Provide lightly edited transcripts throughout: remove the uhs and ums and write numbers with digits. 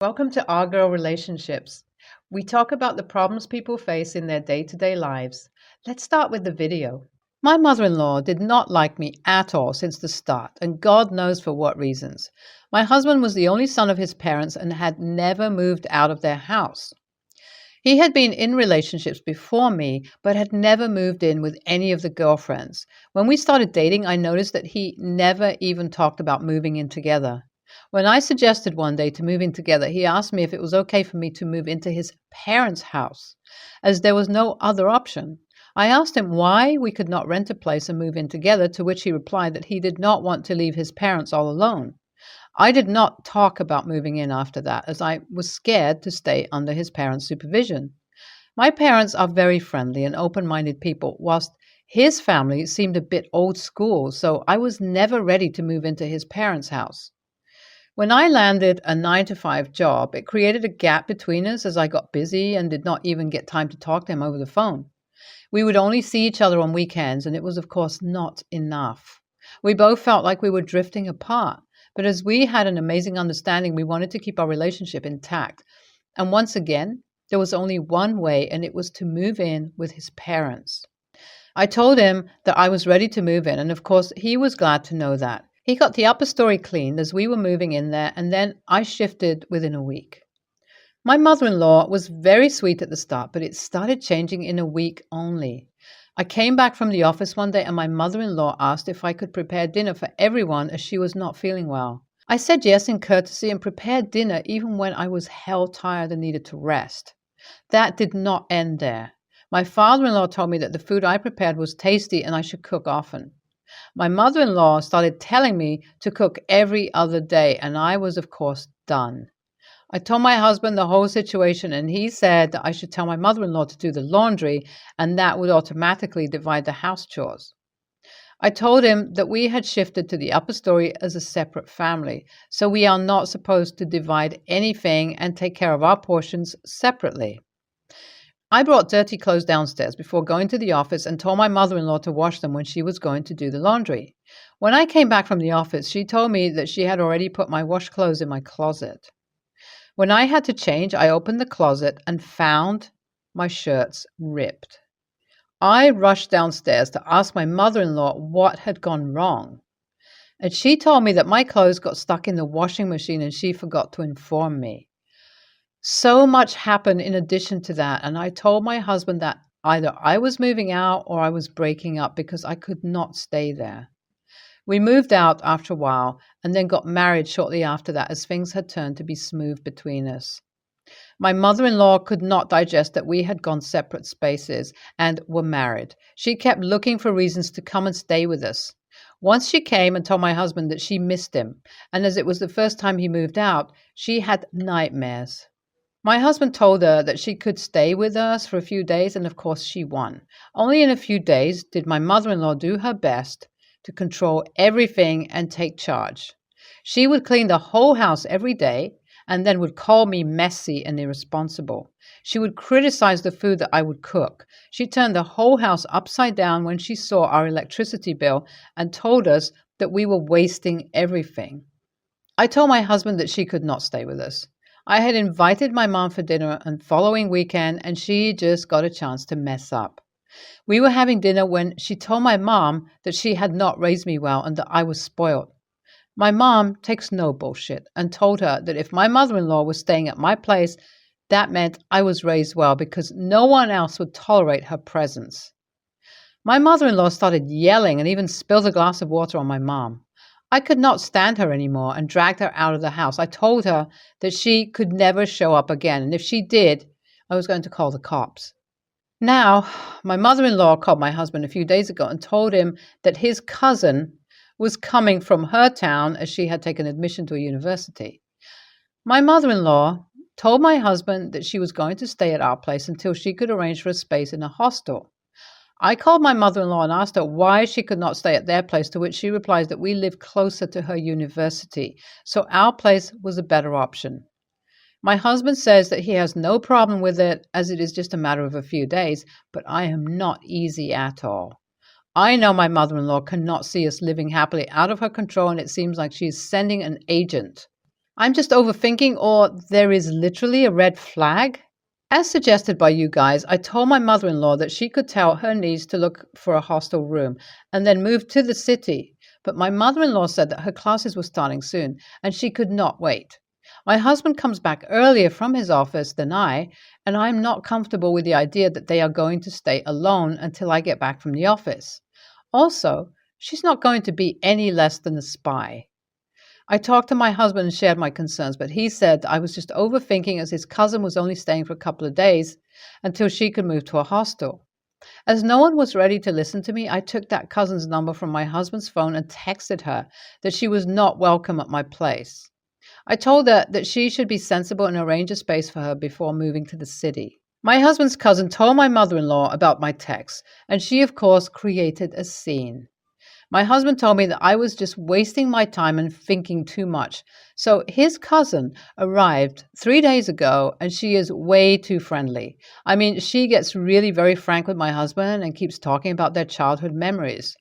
Welcome to Our Girl Relationships. We talk about the problems people face in their day-to-day lives. Let's start with the video. My mother-in-law did not like me at all since the start, and God knows for what reasons. My husband was the only son of his parents and had never moved out of their house. He had been in relationships before me, but had never moved in with any of the girlfriends. When we started dating, I noticed that he never even talked about moving in together. When I suggested one day to move in together, he asked me if it was okay for me to move into his parents' house, as there was no other option. I asked him why we could not rent a place and move in together, to which he replied that he did not want to leave his parents all alone. I did not talk about moving in after that, as I was scared to stay under his parents' supervision. My parents are very friendly and open-minded people, whilst his family seemed a bit old school, so I was never ready to move into his parents' house. When I landed a 9-to-5 job, it created a gap between us as I got busy and did not even get time to talk to him over the phone. We would only see each other on weekends, and it was, of course, not enough. We both felt like we were drifting apart, but as we had an amazing understanding, we wanted to keep our relationship intact. And once again, there was only one way, and it was to move in with his parents. I told him that I was ready to move in, and of course, he was glad to know that. He got the upper story cleaned as we were moving in there, and then I shifted within a week. My mother-in-law was very sweet at the start, but it started changing in a week only. I came back from the office one day and my mother-in-law asked if I could prepare dinner for everyone as she was not feeling well. I said yes in courtesy and prepared dinner even when I was hell tired and needed to rest. That did not end there. My father-in-law told me that the food I prepared was tasty and I should cook often. My mother-in-law started telling me to cook every other day, and I was, of course, done. I told my husband the whole situation, and he said that I should tell my mother-in-law to do the laundry, and that would automatically divide the house chores. I told him that we had shifted to the upper story as a separate family, so we are not supposed to divide anything and take care of our portions separately. I brought dirty clothes downstairs before going to the office and told my mother-in-law to wash them when she was going to do the laundry. When I came back from the office, she told me that she had already put my washed clothes in my closet. When I had to change, I opened the closet and found my shirts ripped. I rushed downstairs to ask my mother-in-law what had gone wrong. And she told me that my clothes got stuck in the washing machine and she forgot to inform me. So much happened in addition to that, and I told my husband that either I was moving out or I was breaking up because I could not stay there. We moved out after a while and then got married shortly after that, as things had turned to be smooth between us. My mother-in-law could not digest that we had gone separate spaces and were married. She kept looking for reasons to come and stay with us. Once she came and told my husband that she missed him, and as it was the first time he moved out, she had nightmares. My husband told her that she could stay with us for a few days, and of course she won. Only in a few days did my mother-in-law do her best to control everything and take charge. She would clean the whole house every day and then would call me messy and irresponsible. She would criticize the food that I would cook. She turned the whole house upside down when she saw our electricity bill and told us that we were wasting everything. I told my husband that she could not stay with us. I had invited my mom for dinner on the following weekend, and she just got a chance to mess up. We were having dinner when she told my mom that she had not raised me well and that I was spoiled. My mom takes no bullshit and told her that if my mother-in-law was staying at my place, that meant I was raised well because no one else would tolerate her presence. My mother-in-law started yelling and even spilled a glass of water on my mom. I could not stand her anymore and dragged her out of the house. I told her that she could never show up again, and if she did, I was going to call the cops. Now, my mother-in-law called my husband a few days ago and told him that his cousin was coming from her town as she had taken admission to a university. My mother-in-law told my husband that she was going to stay at our place until she could arrange for a space in a hostel. I called my mother-in-law and asked her why she could not stay at their place, to which she replies that we live closer to her university, so our place was a better option. My husband says that he has no problem with it, as it is just a matter of a few days, but I am not easy at all. I know my mother-in-law cannot see us living happily out of her control, and it seems like she is sending an agent. I'm just overthinking, or there is literally a red flag? As suggested by you guys, I told my mother-in-law that she could tell her niece to look for a hostel room and then move to the city. But my mother-in-law said that her classes were starting soon and she could not wait. My husband comes back earlier from his office than I, and I'm not comfortable with the idea that they are going to stay alone until I get back from the office. Also, she's not going to be any less than a spy. I talked to my husband and shared my concerns, but he said I was just overthinking as his cousin was only staying for a couple of days until she could move to a hostel. As no one was ready to listen to me, I took that cousin's number from my husband's phone and texted her that she was not welcome at my place. I told her that she should be sensible and arrange a space for her before moving to the city. My husband's cousin told my mother-in-law about my text, and she, of course, created a scene. My husband told me that I was just wasting my time and thinking too much. So his cousin arrived 3 days ago and she is way too friendly. I mean, she gets really very frank with my husband and keeps talking about their childhood memories.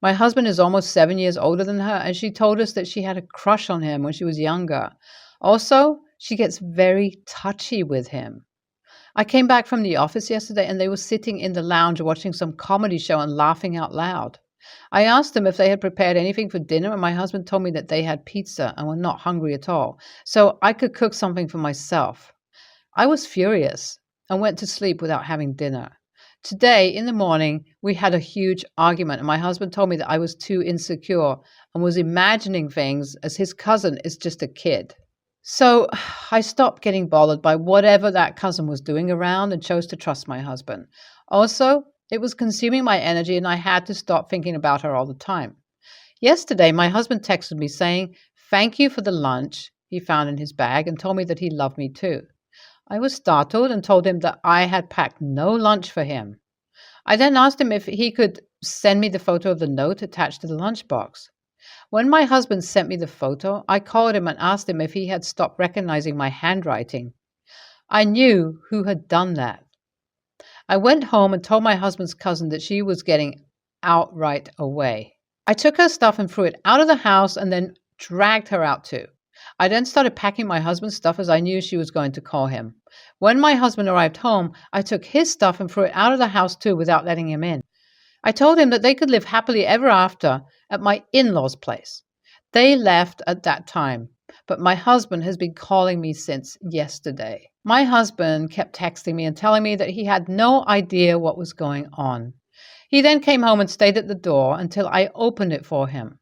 My husband is almost 7 years older than her and she told us that she had a crush on him when she was younger. Also, she gets very touchy with him. I came back from the office yesterday and they were sitting in the lounge watching some comedy show and laughing out loud. I asked them if they had prepared anything for dinner, and my husband told me that they had pizza and were not hungry at all, so I could cook something for myself. I was furious and went to sleep without having dinner. Today, in the morning, we had a huge argument, and my husband told me that I was too insecure and was imagining things as his cousin is just a kid. So I stopped getting bothered by whatever that cousin was doing around and chose to trust my husband. Also, it was consuming my energy and I had to stop thinking about her all the time. Yesterday, my husband texted me saying, "Thank you for the lunch," he found in his bag and told me that he loved me too. I was startled and told him that I had packed no lunch for him. I then asked him if he could send me the photo of the note attached to the lunchbox. When my husband sent me the photo, I called him and asked him if he had stopped recognizing my handwriting. I knew who had done that. I went home and told my husband's cousin that she was getting out right away. I took her stuff and threw it out of the house and then dragged her out too. I then started packing my husband's stuff as I knew she was going to call him. When my husband arrived home, I took his stuff and threw it out of the house too without letting him in. I told him that they could live happily ever after at my in-laws' place. They left at that time, but my husband has been calling me since yesterday. My husband kept texting me and telling me that he had no idea what was going on. He then came home and stayed at the door until I opened it for him.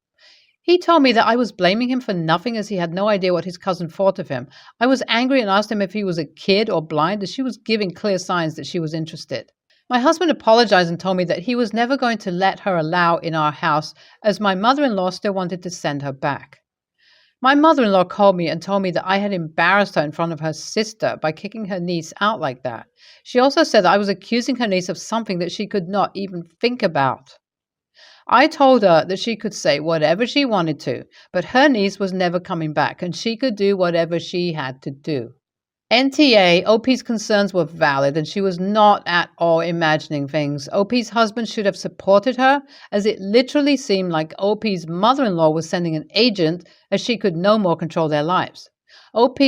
He told me that I was blaming him for nothing as he had no idea what his cousin thought of him. I was angry and asked him if he was a kid or blind, as she was giving clear signs that she was interested. My husband apologized and told me that he was never going to let her allow in our house as my mother-in-law still wanted to send her back. My mother-in-law called me and told me that I had embarrassed her in front of her sister by kicking her niece out like that. She also said that I was accusing her niece of something that she could not even think about. I told her that she could say whatever she wanted to, but her niece was never coming back and she could do whatever she had to do. NTA, OP's concerns were valid and she was not at all imagining things. OP's husband should have supported her, as it literally seemed like OP's mother-in-law was sending an agent as she could no more control their lives. OP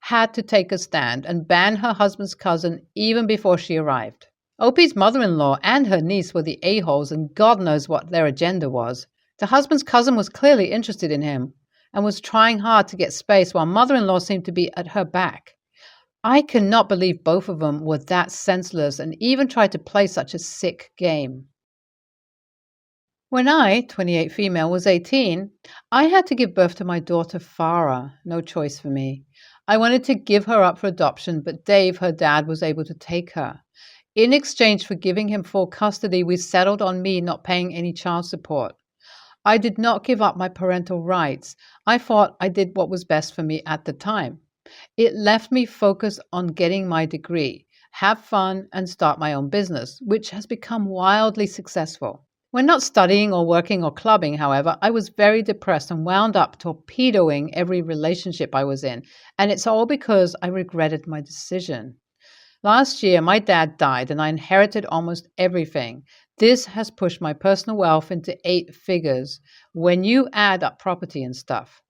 had to take a stand and ban her husband's cousin even before she arrived. OP's mother-in-law and her niece were the a-holes and God knows what their agenda was. The husband's cousin was clearly interested in him and was trying hard to get space while mother-in-law seemed to be at her back. I cannot believe both of them were that senseless and even tried to play such a sick game. When I, 28 female, was 18, I had to give birth to my daughter Farah. No choice for me. I wanted to give her up for adoption, but Dave, her dad, was able to take her. In exchange for giving him full custody, we settled on me not paying any child support. I did not give up my parental rights. I thought I did what was best for me at the time. It left me focused on getting my degree, have fun, and start my own business, which has become wildly successful. When not studying or working or clubbing, however, I was very depressed and wound up torpedoing every relationship I was in, and it's all because I regretted my decision. Last year, my dad died and I inherited almost everything. This has pushed my personal wealth into 8 figures when you add up property and stuff.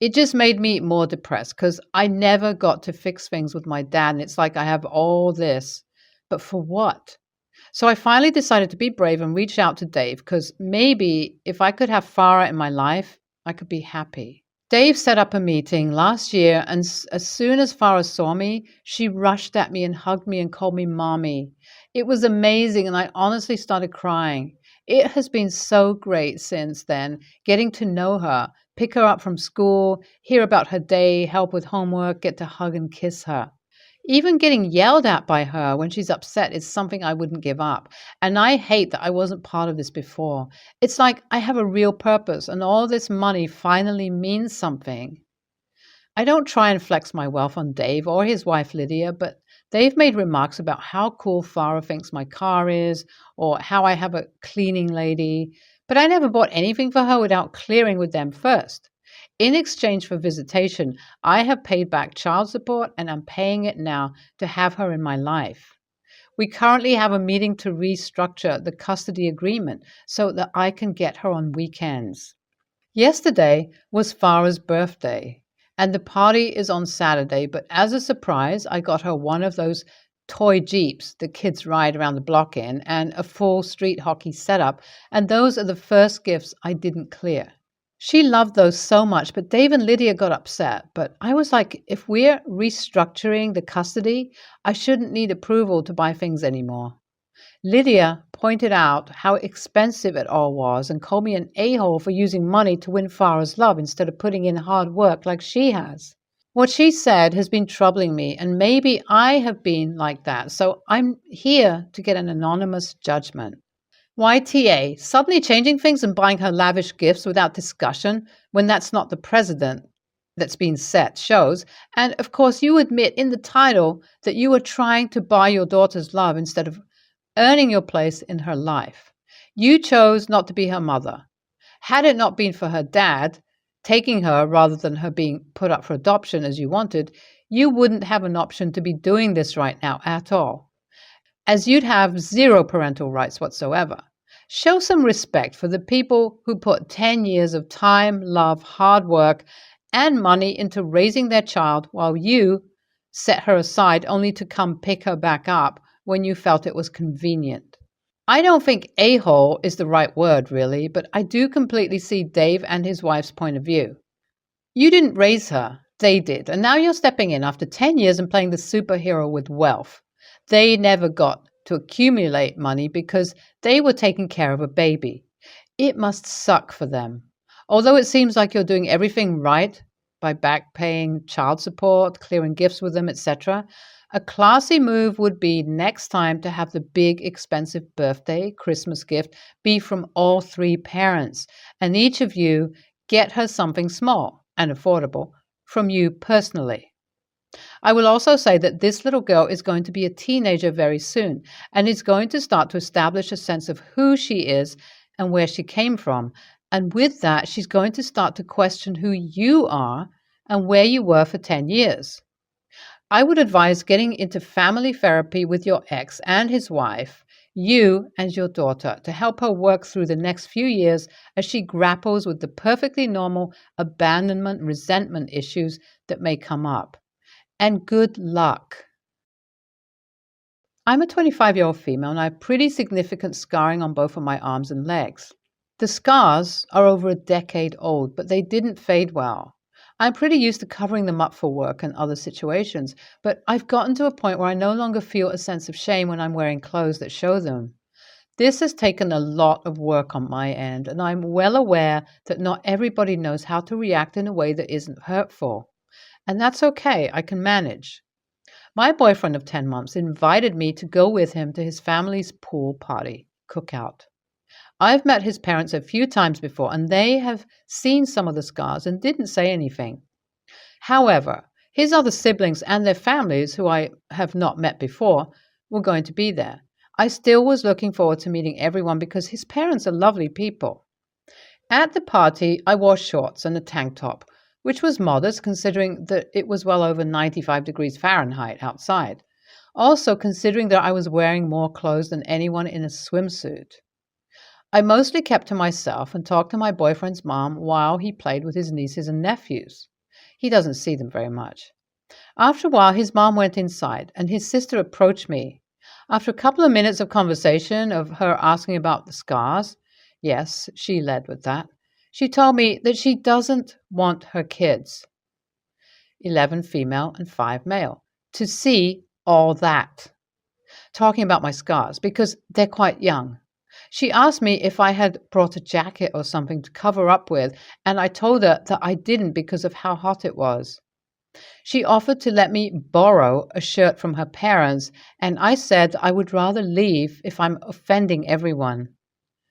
It just made me more depressed because I never got to fix things with my dad. And it's like I have all this, but for what? So I finally decided to be brave and reach out to Dave because maybe if I could have Farah in my life, I could be happy. Dave set up a meeting last year, and as soon as Farah saw me, she rushed at me and hugged me and called me mommy. It was amazing, and I honestly started crying. It has been so great since then, getting to know her, pick her up from school, hear about her day, help with homework, get to hug and kiss her. Even getting yelled at by her when she's upset is something I wouldn't give up. And I hate that I wasn't part of this before. It's like I have a real purpose and all this money finally means something. I don't try and flex my wealth on Dave or his wife Lydia, but they've made remarks about how cool Farah thinks my car is or how I have a cleaning lady. But I never bought anything for her without clearing with them first. In exchange for visitation, I have paid back child support and I'm paying it now to have her in my life. We currently have a meeting to restructure the custody agreement so that I can get her on weekends. Yesterday was Farah's birthday, and the party is on Saturday, but as a surprise, I got her one of those toy Jeeps the kids ride around the block in and a full street hockey setup, and those are the first gifts I didn't clear. She loved those so much, but Dave and Lydia got upset. But I was like, if we're restructuring the custody, I shouldn't need approval to buy things anymore. Lydia pointed out how expensive it all was and called me an a-hole for using money to win Farah's love instead of putting in hard work like she has. What she said has been troubling me, and maybe I have been like that, so I'm here to get an anonymous judgment. YTA, suddenly changing things and buying her lavish gifts without discussion when that's not the precedent that's been set shows. And of course, you admit in the title that you are trying to buy your daughter's love instead of earning your place in her life. You chose not to be her mother. Had it not been for her dad taking her rather than her being put up for adoption as you wanted, you wouldn't have an option to be doing this right now at all, as you'd have zero parental rights whatsoever. Show some respect for the people who put 10 years of time, love, hard work, and money into raising their child while you set her aside only to come pick her back up when you felt it was convenient. I don't think a-hole is the right word, really, but I do completely see Dave and his wife's point of view. You didn't raise her, they did, and now you're stepping in after 10 years and playing the superhero with wealth. They never got to accumulate money because they were taking care of a baby. It must suck for them. Although it seems like you're doing everything right by back paying child support, clearing gifts with them, etc., a classy move would be next time to have the big expensive birthday, Christmas gift be from all three parents, and each of you get her something small and affordable from you personally. I will also say that this little girl is going to be a teenager very soon and is going to start to establish a sense of who she is and where she came from. And with that, she's going to start to question who you are and where you were for 10 years. I would advise getting into family therapy with your ex and his wife, you and your daughter, to help her work through the next few years as she grapples with the perfectly normal abandonment, resentment issues that may come up. And good luck. I'm a 25-year-old female and I have pretty significant scarring on both of my arms and legs. The scars are over a decade old, but they didn't fade well. I'm pretty used to covering them up for work and other situations, but I've gotten to a point where I no longer feel a sense of shame when I'm wearing clothes that show them. This has taken a lot of work on my end, and I'm well aware that not everybody knows how to react in a way that isn't hurtful. And that's okay, I can manage. My boyfriend of 10 months invited me to go with him to his family's pool party, cookout. I've met his parents a few times before, and they have seen some of the scars and didn't say anything. However, his other siblings and their families, who I have not met before, were going to be there. I still was looking forward to meeting everyone because his parents are lovely people. At the party, I wore shorts and a tank top, which was modest considering that it was well over 95 degrees Fahrenheit outside. Also considering that I was wearing more clothes than anyone in a swimsuit. I mostly kept to myself and talked to my boyfriend's mom while he played with his nieces and nephews. He doesn't see them very much. After a while, his mom went inside, and his sister approached me. After a couple of minutes of conversation, of her asking about the scars, yes, she led with that, she told me that she doesn't want her kids, 11 female and 5 male, to see all that. Talking about my scars, because they're quite young. She asked me if I had brought a jacket or something to cover up with, and I told her that I didn't because of how hot it was. She offered to let me borrow a shirt from her parents, and I said I would rather leave if I'm offending everyone.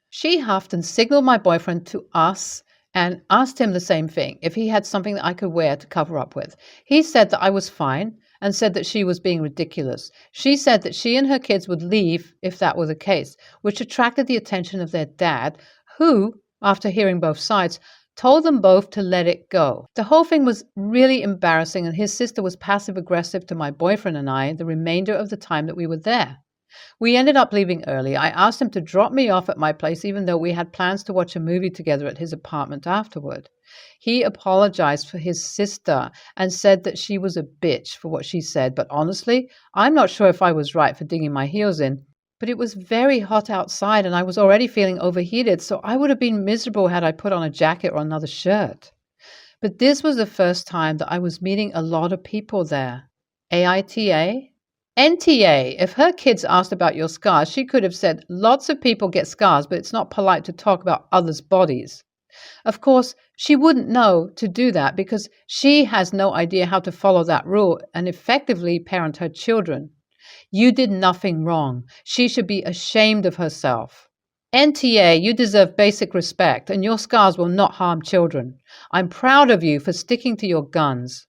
She huffed and signaled my boyfriend to us and asked him the same thing, if he had something that I could wear to cover up with. He said that I was fine and said that she was being ridiculous. She said that she and her kids would leave if that were the case, which attracted the attention of their dad, who, after hearing both sides, told them both to let it go. The whole thing was really embarrassing, and his sister was passive-aggressive to my boyfriend and I the remainder of the time that we were there. We ended up leaving early. I asked him to drop me off at my place, even though we had plans to watch a movie together at his apartment afterward. He apologized for his sister and said that she was a bitch for what she said, but honestly, I'm not sure if I was right for digging my heels in. But it was very hot outside and I was already feeling overheated, so I would have been miserable had I put on a jacket or another shirt. But this was the first time that I was meeting a lot of people there. AITA? NTA. If her kids asked about your scars, she could have said, lots of people get scars, but it's not polite to talk about others' bodies. Of course, she wouldn't know to do that because she has no idea how to follow that rule and effectively parent her children. You did nothing wrong. She should be ashamed of herself. NTA, you deserve basic respect, and your scars will not harm children. I'm proud of you for sticking to your guns.